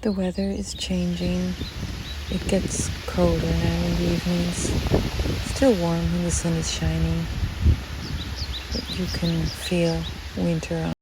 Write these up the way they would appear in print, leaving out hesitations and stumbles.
The weather is changing. It gets colder now in the evenings. Still warm when the sun is shining, but you can feel winter on.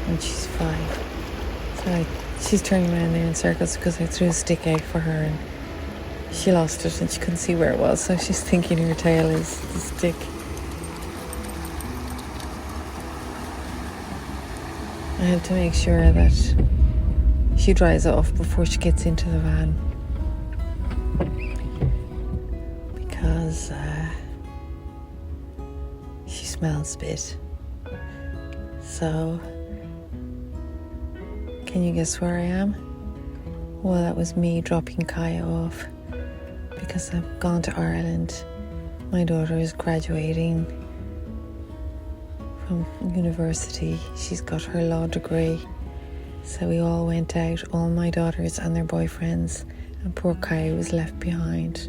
And she's 5. So she's turning around there in circles because I threw a stick out for her and she lost it and she couldn't see where it was. So she's thinking her tail is the stick. I have to make sure that she dries off before she gets into the van. Because she smells a bit. So, can you guess where I am? Well, that was me dropping Kaya off because I've gone to Ireland. My daughter is graduating from university. She's got her law degree. So we all went out, all my daughters and their boyfriends, and poor Kaya was left behind.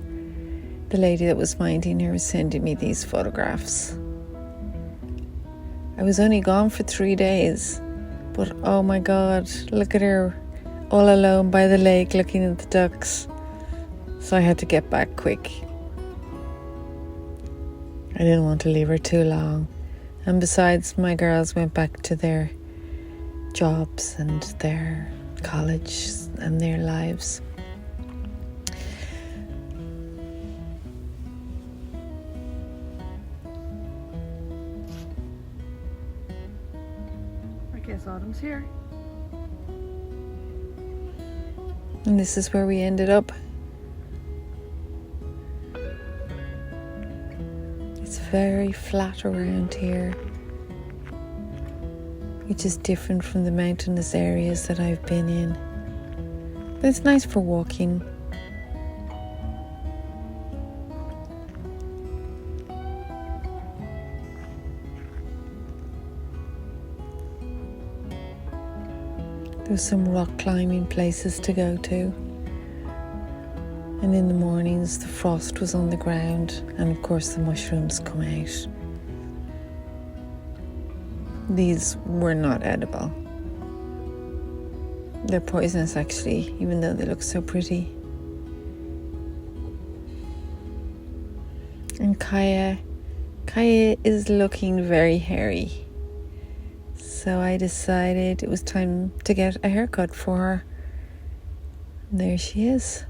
The lady that was minding her was sending me these photographs. I was only gone for 3 days. But oh my God, look at her all alone by the lake looking at the ducks. So I had to get back quick. I didn't want to leave her too long. And besides, my girls went back to their jobs and their college and their lives. Guess autumn's here. And this is where we ended up. very flat around here, which is different from the mountainous areas that I've been in. But it's nice for walking. There's some rock climbing places to go to. And in the mornings the frost was on the ground, and of course the mushrooms come out. These were not edible. They're poisonous actually, even though they look so pretty. And Kaya is looking very hairy. So I decided it was time to get a haircut for her. And there she is.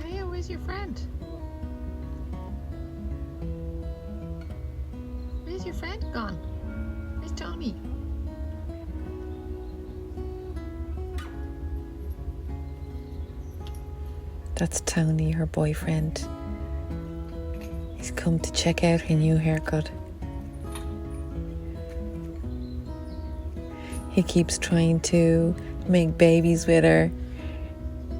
Kaya, where's your friend? Where's your friend gone? Where's Tommy? That's Tony, her boyfriend. He's come to check out her new haircut. He keeps trying to make babies with her.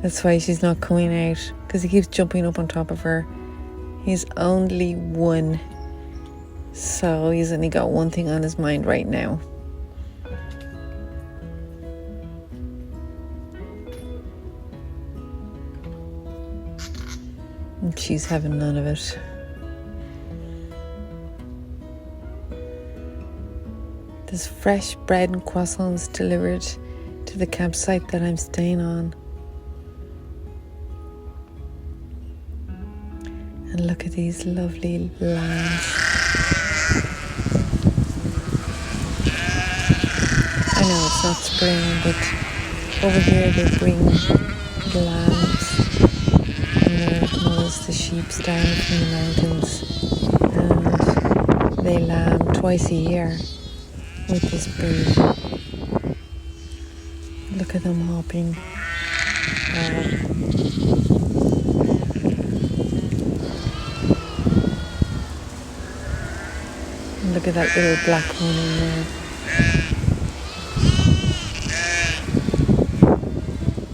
That's why she's not coming out, because he keeps jumping up on top of her. He's only one, so he's only got one thing on his mind right now. And she's having none of it. There's fresh bread and croissants delivered to the campsite that I'm staying on. And look at these lovely lambs. I know it's not spring, but over here they bring the lambs and their mothers, the sheep, down from the mountains, and they lamb twice a year with this breed. Look at them hopping. And look at that little black one in there.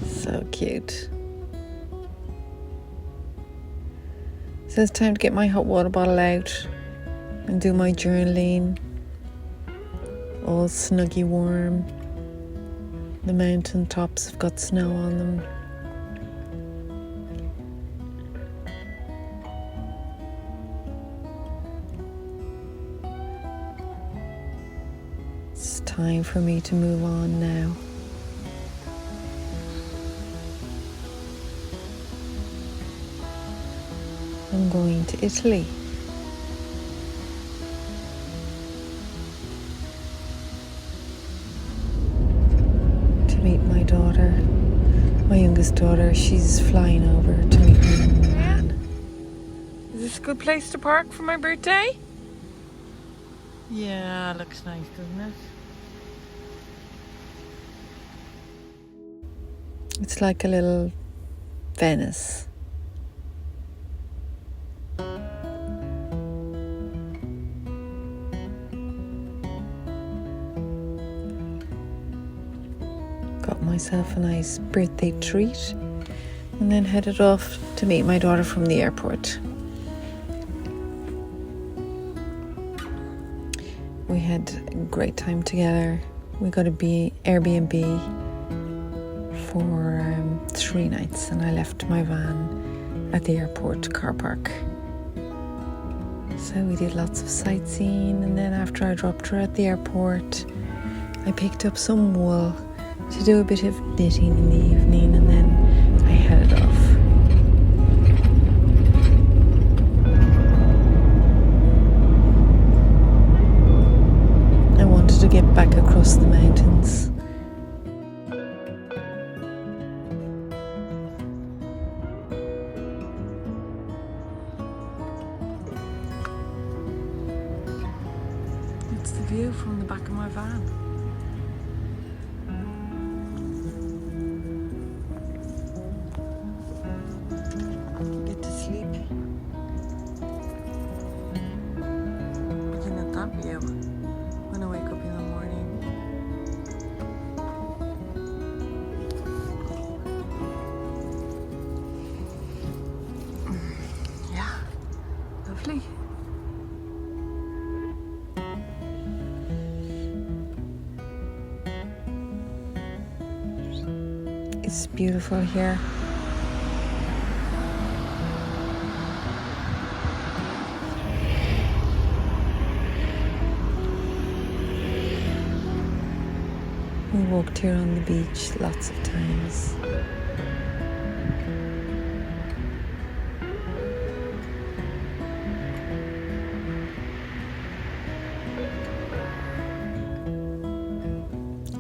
So cute. So it's time to get my hot water bottle out and do my journaling. All snuggy warm. The mountain tops have got snow on them. It's time for me to move on now. I'm going to Italy. Meet my daughter, my youngest daughter. She's flying over to meet me in Milan. Is this a good place to park for my birthday? Yeah, looks nice, doesn't it? It's like a little Venice. Got myself a nice birthday treat and then headed off to meet my daughter from the airport. We had a great time together. We got a Airbnb for 3 nights, and I left my van at the airport car park. So we did lots of sightseeing, and then after I dropped her at the airport, I picked up some wool to do a bit of knitting in the evening, and then I headed off. I wanted to get back across the mountains. It's the view from the back of my van. It's beautiful here. We walked here on the beach lots of times.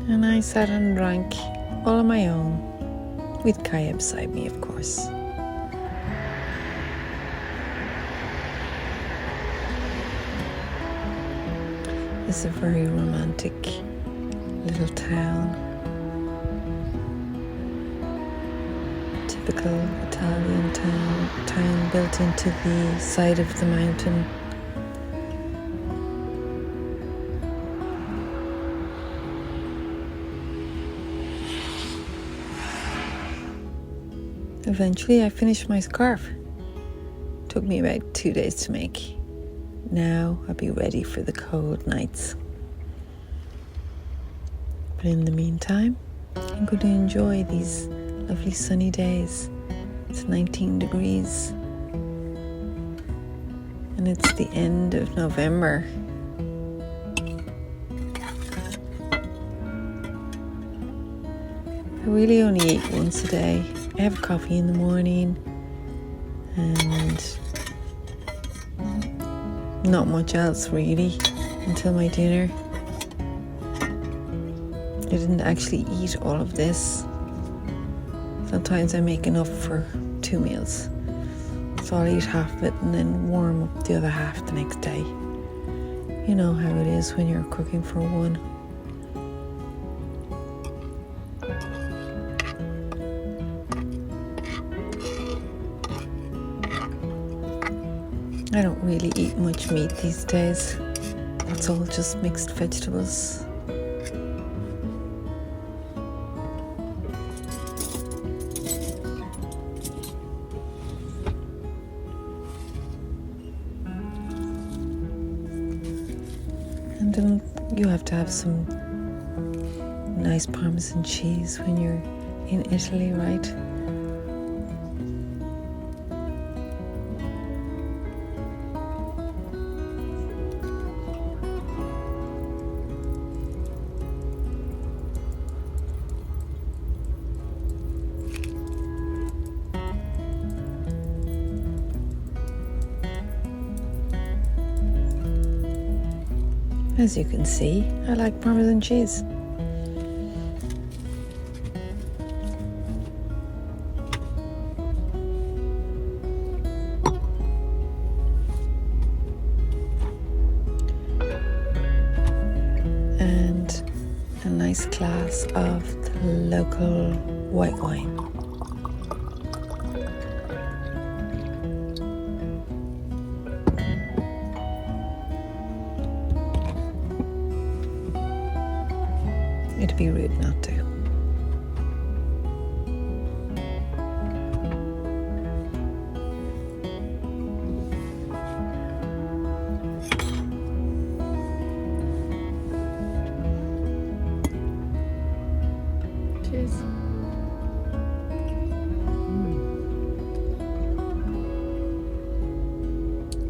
And I sat and drank all on my own, with Kaya beside me, of course. It's a very romantic little town. Typical Italian town built into the side of the mountain. Eventually I finished my scarf. Took me about 2 days to make. Now I'll be ready for the cold nights. But in the meantime, I'm going to enjoy these lovely sunny days. It's 19 degrees. And it's the end of November. I really only eat once a day. I have coffee in the morning and not much else really until my dinner. I didn't actually eat all of this. Sometimes I make enough for 2 meals. So I'll eat half of it and then warm up the other half the next day. You know how it is when you're cooking for one. I don't really eat much meat these days. It's all just mixed vegetables. And then you have to have some nice Parmesan cheese when you're in Italy, right? As you can see, I like Parmesan cheese. And a nice glass of the local white wine. It'd be rude not to. Cheers.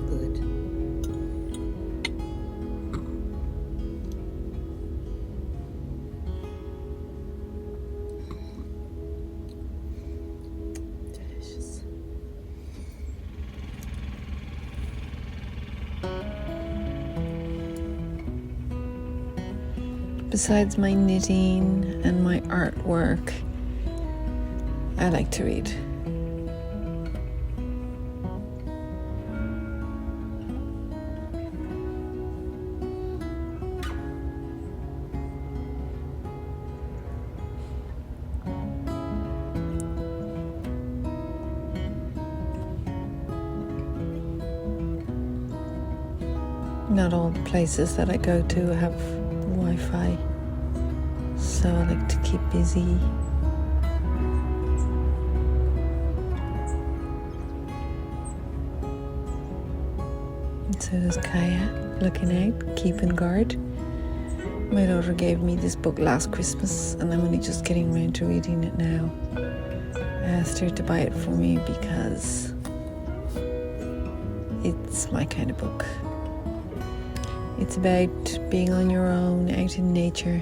Good. Delicious. Besides my knitting and my artwork, I like to read. Not all the places that I go to have Wi-Fi, so I like to keep busy. And so does Kaya, looking out, keeping guard. My daughter gave me this book last Christmas and I'm only just getting around to reading it now. I asked her to buy it for me because it's my kind of book. It's about being on your own, out in nature.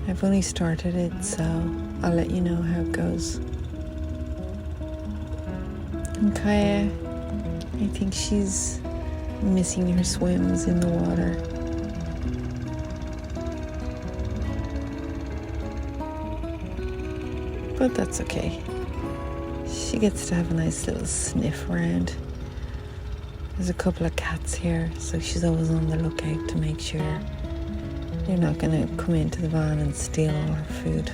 I've only started it, so I'll let you know how it goes. And Kaya, I think she's missing her swims in the water. But that's okay. She gets to have a nice little sniff around. There's a couple of cats here, so she's always on the lookout to make sure they're not going to come into the van and steal all her food.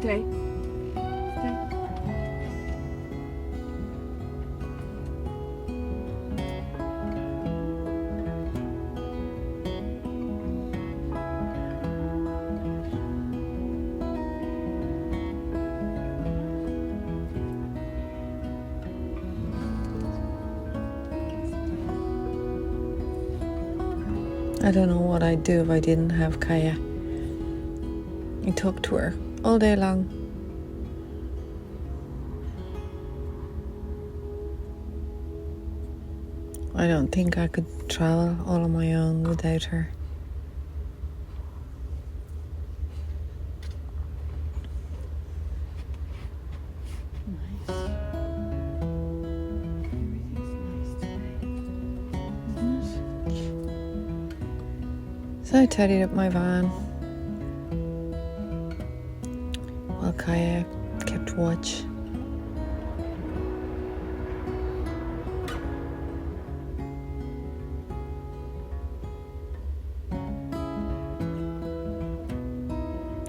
Stay. I don't know what I'd do if I didn't have Kaya. I talk to her all day long. I don't think I could travel all on my own without her. Nice. Everything's nice today, isn't it? So I tidied up my van while Kaya kept watch.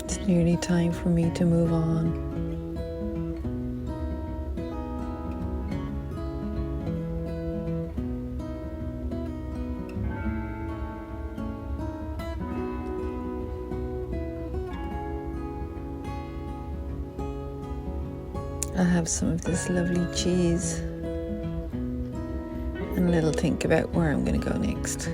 It's nearly time for me to move on. I'll have some of this lovely cheese and a little think about where I'm going to go next.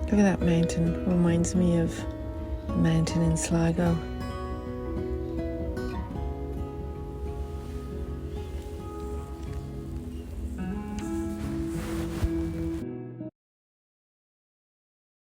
Look at that mountain. Reminds me of the mountain in Sligo.